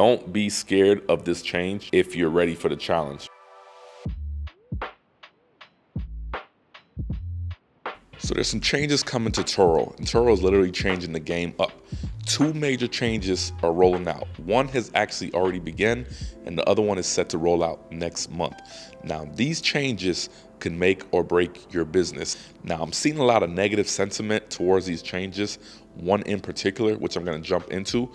Don't be scared of this change if you're ready for the challenge. So there's some changes coming to Turo, and Turo is literally changing the game up. Two major changes are rolling out. One has actually already begun, and the other one is set to roll out next month. Now, these changes can make or break your business. Now, I'm seeing a lot of negative sentiment towards these changes, one in particular, which I'm going to jump into.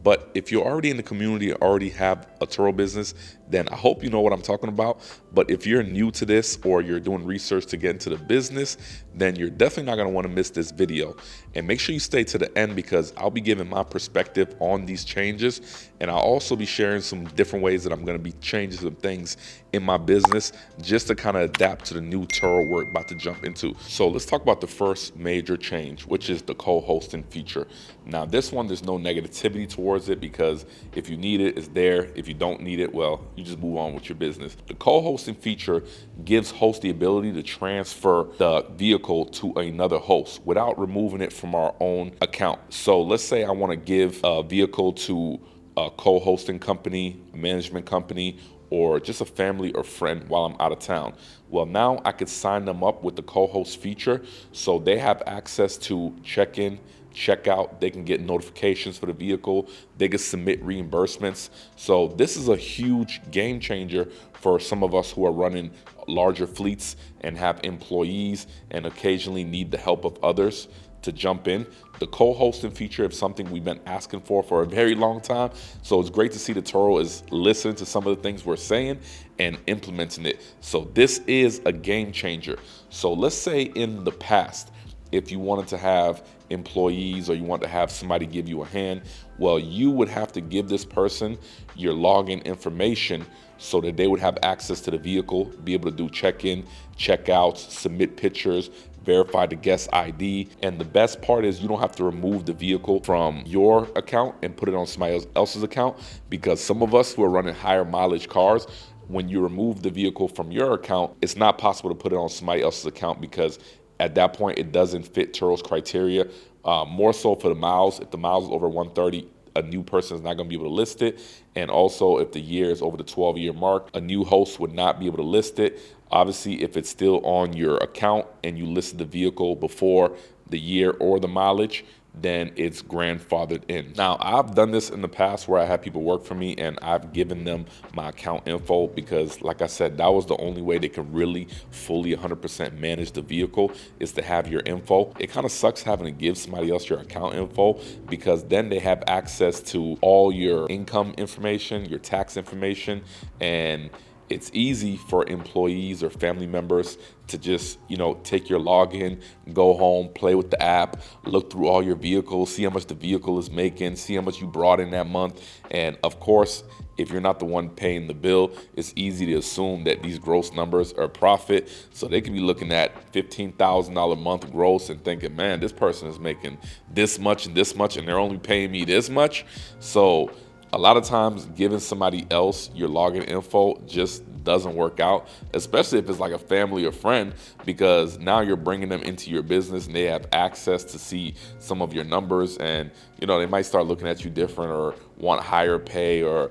But if you're already in the community, already have a Turo business, then I hope you know what I'm talking about. But if you're new to this or you're doing research to get into the business, then you're definitely not going to want to miss this video. And make sure you stay to the end because I'll be giving my perspective on these changes. And I'll also be sharing some different ways that I'm going to be changing some things in my business just to kind of adapt to the new Turo we're about to jump into. So let's talk about the first major change, which is the co-hosting feature. Now, this one, there's no negativity towards it because if you need it, it's there. If you don't need it, well, you just move on with your business. The co-hosting feature gives hosts the ability to transfer the vehicle to another host without removing it from our own account. So let's say I want to give a vehicle to a co-hosting company, a management company, or just a family or friend while I'm out of town. Well, now I could sign them up with the co-host feature so they have access to check-in, check out, they can get notifications for the vehicle, they can submit reimbursements. So this is a huge game changer for some of us who are running larger fleets and have employees and occasionally need the help of others to jump in. The co-hosting feature is something we've been asking for a very long time. So it's great to see that Turo is listening to some of the things we're saying and implementing it. So this is a game changer. So let's say in the past, if you wanted to have employees or you want to have somebody give you a hand, well, you would have to give this person your login information so that they would have access to the vehicle, be able to do check-in, check-outs, submit pictures, verify the guest ID. And the best part is you don't have to remove the vehicle from your account and put it on somebody else's account, because some of us who are running higher mileage cars, when you remove the vehicle from your account, it's not possible to put it on somebody else's account because at that point it doesn't fit Turo's criteria. More so for the miles. If the miles is over 130, a new person is not going to be able to list it. And also if the year is over the 12-year mark, a new host would not be able to list it. Obviously, if it's still on your account and you listed the vehicle before the year or the mileage, then it's grandfathered in. Now, I've done this in the past where I had people work for me and I've given them my account info because, like I said, that was the only way they can really fully 100% manage the vehicle is to have your info. It kind of sucks having to give somebody else your account info because then they have access to all your income information, your tax information, and it's easy for employees or family members to just, take your login, go home, play with the app, look through all your vehicles, see how much the vehicle is making, see how much you brought in that month. And of course, if you're not the one paying the bill, it's easy to assume that these gross numbers are profit. So they could be looking at $15,000 a month gross and thinking, man, this person is making this much and they're only paying me this much. So a lot of times giving somebody else your login info just doesn't work out, especially if it's like a family or friend, because now you're bringing them into your business and they have access to see some of your numbers, and they might start looking at you different or want higher pay or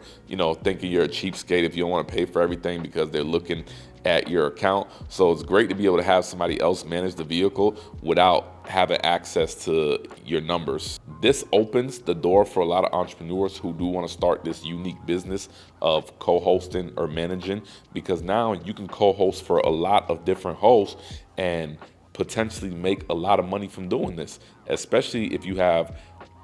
thinking you're a cheapskate if you don't want to pay for everything because they're looking at your account. So it's great to be able to have somebody else manage the vehicle without having access to your numbers. This opens the door for a lot of entrepreneurs who do want to start this unique business of co-hosting or managing, because now you can co-host for a lot of different hosts and potentially make a lot of money from doing this, especially if you have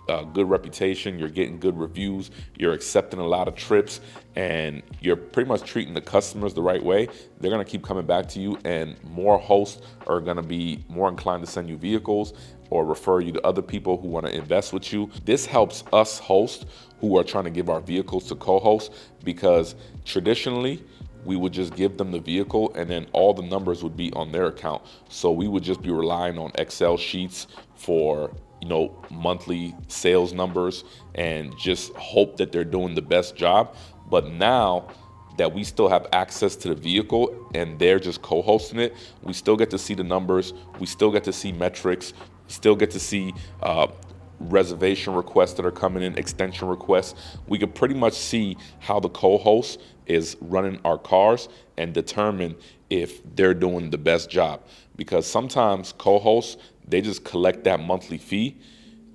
a good reputation, you're getting good reviews, you're accepting a lot of trips, and you're pretty much treating the customers the right way. They're going to keep coming back to you, and more hosts are going to be more inclined to send you vehicles or refer you to other people who want to invest with you. This helps us hosts who are trying to give our vehicles to co-hosts, because traditionally we would just give them the vehicle and then all the numbers would be on their account. So we would just be relying on Excel sheets for monthly sales numbers and just hope that they're doing the best job. But now that we still have access to the vehicle and they're just co-hosting it, we still get to see the numbers, we still get to see metrics, still get to see reservation requests that are coming in, extension requests. We could pretty much see how the co-host is running our cars and determine if they're doing the best job. Because sometimes co-hosts, they just collect that monthly fee.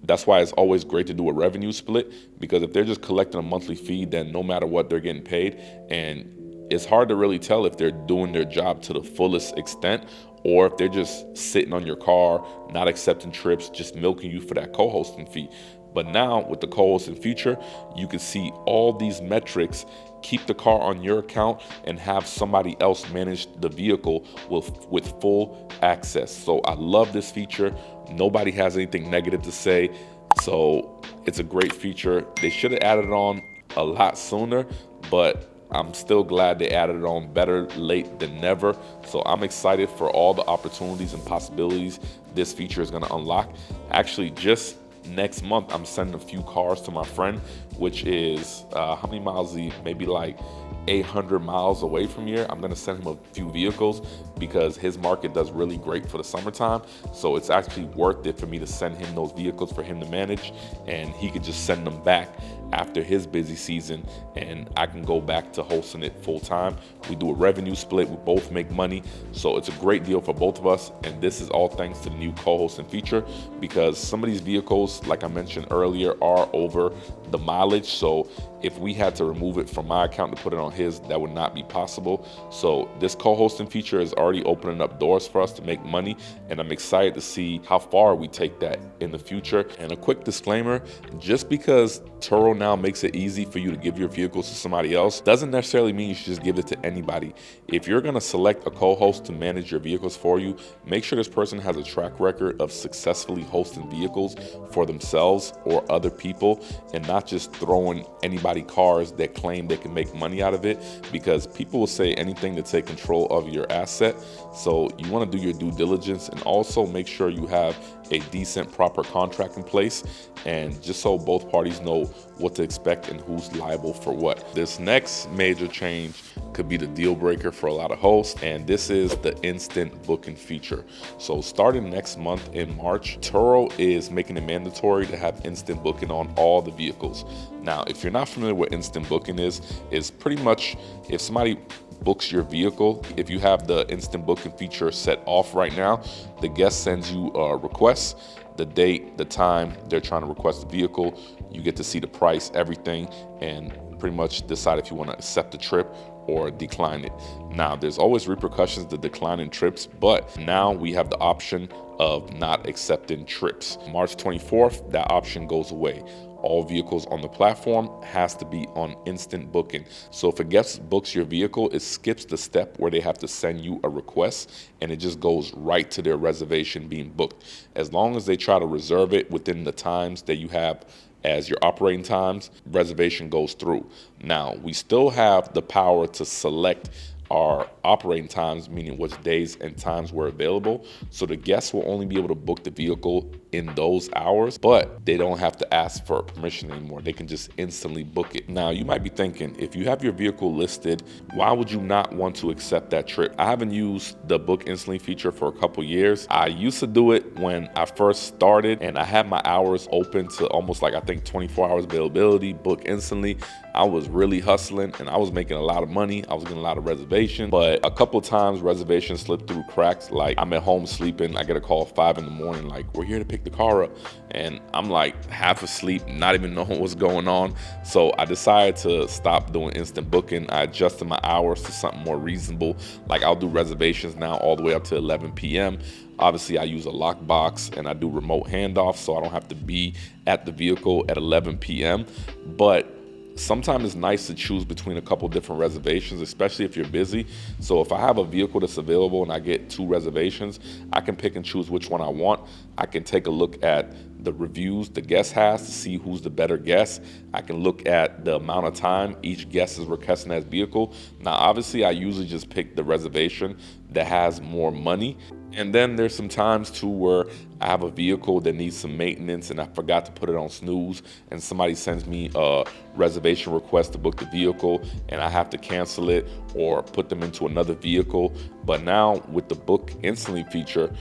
That's why it's always great to do a revenue split, because if they're just collecting a monthly fee, then no matter what, they're getting paid. And it's hard to really tell if they're doing their job to the fullest extent, or if they're just sitting on your car, not accepting trips, just milking you for that co-hosting fee. But now with the co-hosting feature, you can see all these metrics, keep the car on your account, and have somebody else manage the vehicle with full access. So I love this feature. Nobody has anything negative to say. So it's a great feature. They should have added it on a lot sooner, but I'm still glad they added it on. Better late than never. So I'm excited for all the opportunities and possibilities this feature is going to unlock. Actually, just next month, I'm sending a few cars to my friend, which is, how many miles is he? Maybe like 800 miles away from here. I'm going to send him a few vehicles because his market does really great for the summertime. So it's actually worth it for me to send him those vehicles for him to manage, and he could just send them back after his busy season, and I can go back to hosting it full time. We do a revenue split, we both make money, so it's a great deal for both of us. And this is all thanks to the new co-hosting feature, because some of these vehicles, like I mentioned earlier, are over the mileage. So if we had to remove it from my account to put it on his, that would not be possible. So this co-hosting feature is already opening up doors for us to make money, and I'm excited to see how far we take that in the future. And a quick disclaimer, just because Turo now makes it easy for you to give your vehicles to somebody else doesn't necessarily mean you should just give it to anybody. If you're going to select a co-host to manage your vehicles for you, make sure this person has a track record of successfully hosting vehicles for themselves or other people, and not just throwing anybody cars that claim they can make money out of it, because people will say anything to take control of your asset. So you want to do your due diligence, and also make sure you have a decent, proper contract in place, and just so both parties know what to expect and who's liable for what. This next major change could be the deal breaker for a lot of hosts, and this is the instant booking feature. So starting next month in March, Turo is making it mandatory to have instant booking on all the vehicles. Now, if you're not familiar with what instant booking is pretty much if somebody books your vehicle, if you have the instant booking feature set off right now, the guest sends you a request, the date, the time they're trying to request the vehicle, you get to see the price, everything, and pretty much decide if you want to accept the trip or decline it. Now, there's always repercussions to declining trips, but now we have the option of not accepting trips. March 24th, that option goes away. All vehicles on the platform has to be on instant booking. So if a guest books your vehicle, it skips the step where they have to send you a request, and it just goes right to their reservation being booked. As long as they try to reserve it within the times that you have as your operating times, reservation goes through. Now, we still have the power to select our operating times, meaning which days and times were available. So the guests will only be able to book the vehicle in those hours, but they don't have to ask for permission anymore. They can just instantly book it. Now, you might be thinking, if you have your vehicle listed, why would you not want to accept that trip? I haven't used the book instantly feature for a couple years. I used to do it when I first started, and I had my hours open to almost like, I think 24 hours availability, book instantly. I was really hustling and I was making a lot of money. I was getting a lot of reservations, but a couple times reservations slipped through cracks. Like, I'm at home sleeping, I get a call at 5 in the morning, like, we're here to pick the car up. And I'm like half asleep, not even knowing what's going on. So I decided to stop doing instant booking. I adjusted my hours to something more reasonable. Like, I'll do reservations now all the way up to 11 p.m. Obviously, I use a LOCKBOX and I do remote handoff, so I don't have to be at the vehicle at 11 p.m. But sometimes it's nice to choose between a couple different reservations, especially if you're busy. So if I have a vehicle that's available and I get 2 reservations, I can pick and choose which one I want. I can take a look at the reviews the guest has to see who's the better guest. I can look at the amount of time each guest is requesting that vehicle. Now, obviously, I usually just pick the reservation that has more money. And then there's some times too where I have a vehicle that needs some maintenance and I forgot to put it on snooze, and somebody sends me a reservation request to book the vehicle and I have to cancel it or put them into another vehicle. But now with the book instantly feature,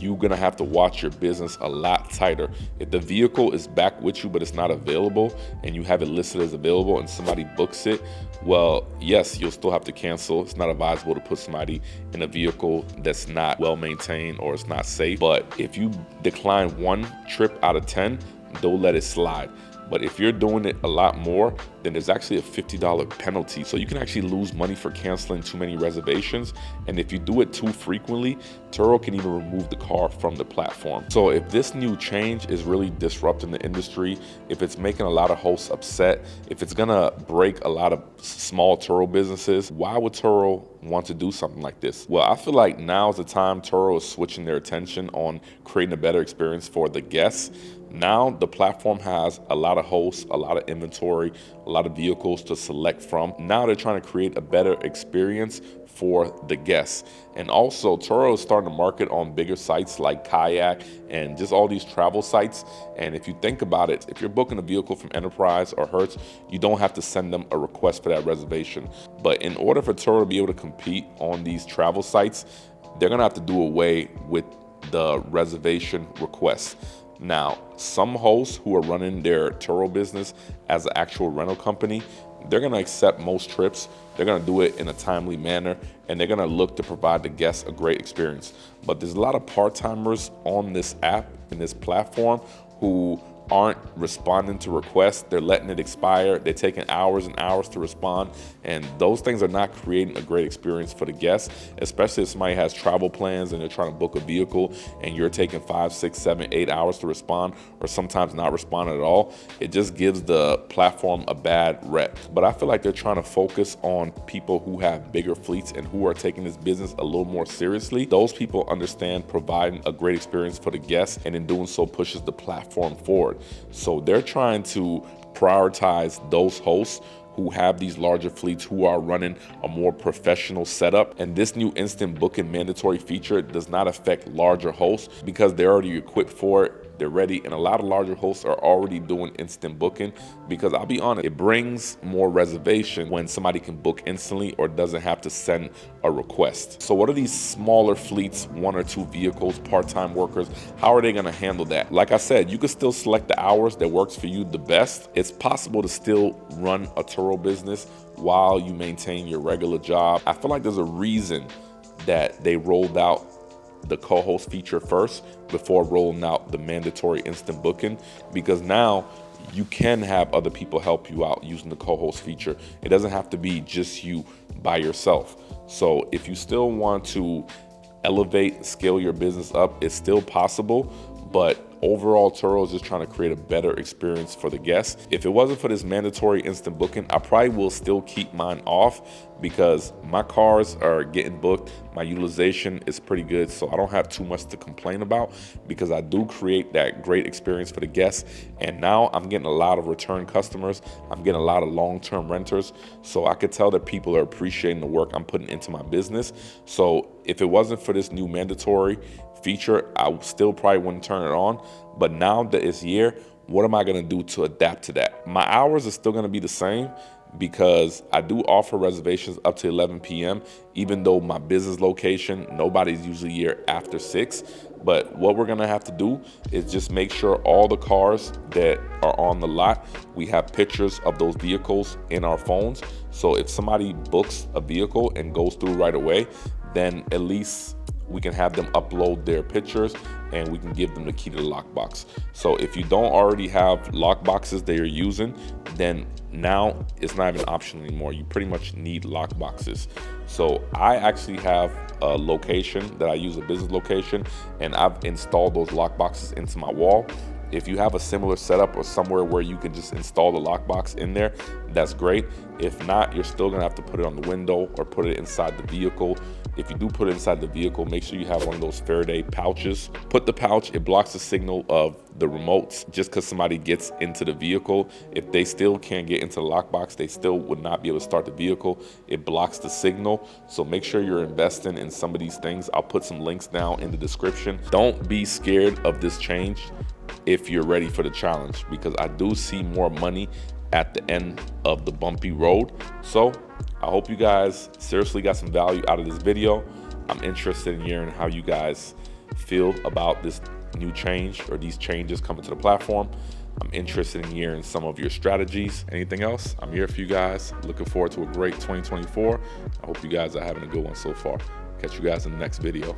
you're gonna have to watch your business a lot tighter. If the vehicle is back with you but it's not available and you have it listed as available and somebody books it, well, yes, you'll still have to cancel. It's not advisable to put somebody in a vehicle that's not well maintained or it's not safe. But if you decline 1 trip out of 10, they'll let it slide. But if you're doing it a lot more, then there's actually a $50 penalty. So you can actually lose money for canceling too many reservations. And if you do it too frequently, Turo can even remove the car from the platform. So if this new change is really disrupting the industry, if it's making a lot of hosts upset, if it's gonna break a lot of small Turo businesses, why would Turo want to do something like this? Well, I feel like now's the time Turo is switching their attention on creating a better experience for the guests. Now the platform has a lot of hosts, a lot of inventory, a lot of vehicles to select from. Now they're trying to create a better experience for the guests. And also Turo is starting to market on bigger sites like Kayak and just all these travel sites. And if you think about it, if you're booking a vehicle from Enterprise or Hertz, you don't have to send them a request for that reservation. But in order for Turo to be able to compete on these travel sites, they're gonna have to do away with the reservation requests. Now, some hosts who are running their Turo business as an actual rental company, they're gonna accept most trips. They're gonna do it in a timely manner, and they're gonna look to provide the guests a great experience. But there's a lot of part-timers on this app, in this platform, who aren't responding to requests. They're letting it expire. They're taking hours and hours to respond. And those things are not creating a great experience for the guests, especially if somebody has travel plans and they're trying to book a vehicle and you're taking 5, 6, 7, 8 hours to respond, or sometimes not responding at all. It just gives the platform a bad rep. But I feel like they're trying to focus on people who have bigger fleets and who are taking this business a little more seriously. Those people understand providing a great experience for the guests, and in doing so pushes the platform forward. So they're trying to prioritize those hosts who have these larger fleets, who are running a more professional setup. And this new instant booking mandatory feature does not affect larger hosts because they're already equipped for it. They're ready, and a lot of larger hosts are already doing instant booking because I'll be honest, it brings more reservation when somebody can book instantly or doesn't have to send a request. So what are these smaller fleets, 1 or 2 vehicles, part-time workers, how are they gonna handle that? Like I said, you can still select the hours that works for you the best. It's possible to still run a Turo business while you maintain your regular job. I feel like there's a reason that they rolled out the co-host feature first before rolling out the mandatory instant booking, because now you can have other people help you out using the co-host feature. It doesn't have to be just you by yourself. So if you still want to elevate, scale your business up, it's still possible, but overall Turo is just trying to create a better experience for the guests. If it wasn't for this mandatory instant booking, I probably will still keep mine off because my cars are getting booked. My utilization is pretty good, so I don't have too much to complain about because I do create that great experience for the guests. And now I'm getting a lot of return customers. I'm getting a lot of long-term renters. So I could tell that people are appreciating the work I'm putting into my business. So if it wasn't for this new mandatory feature, I still probably wouldn't turn it on. But now that it's here, what am I gonna do to adapt to that? My hours are still gonna be the same because I do offer reservations up to 11 p.m. even though my business location, nobody's usually here after 6. But what we're gonna have to do is just make sure all the cars that are on the lot, we have pictures of those vehicles in our phones. So if somebody books a vehicle and goes through right away, then at least we can have them upload their pictures and we can give them the key to the lockbox. So if you don't already have lockboxes that you're using, then now it's not even an option anymore. You pretty much need lockboxes. So I actually have a location that I use, a business location, and I've installed those lockboxes into my wall. If you have a similar setup or somewhere where you can just install the lockbox in there, that's great. If not, you're still gonna have to put it on the window or put it inside the vehicle. If you do put it inside the vehicle, make sure you have one of those Faraday pouches. Put the pouch, it blocks the signal of the remotes. Just because somebody gets into the vehicle, if they still can't get into the lockbox, they still would not be able to start the vehicle. It blocks the signal. So make sure you're investing in some of these things. I'll put some links down in the description. Don't be scared of this change if you're ready for the challenge, because I do see more money at the end of the bumpy road. So I hope you guys seriously got some value out of this video. I'm interested in hearing how you guys feel about this new change or these changes coming to the platform. I'm interested in hearing some of your strategies. Anything else, I'm here for you guys. Looking forward to a great 2024. I hope you guys are having a good one so far. Catch you guys in the next video.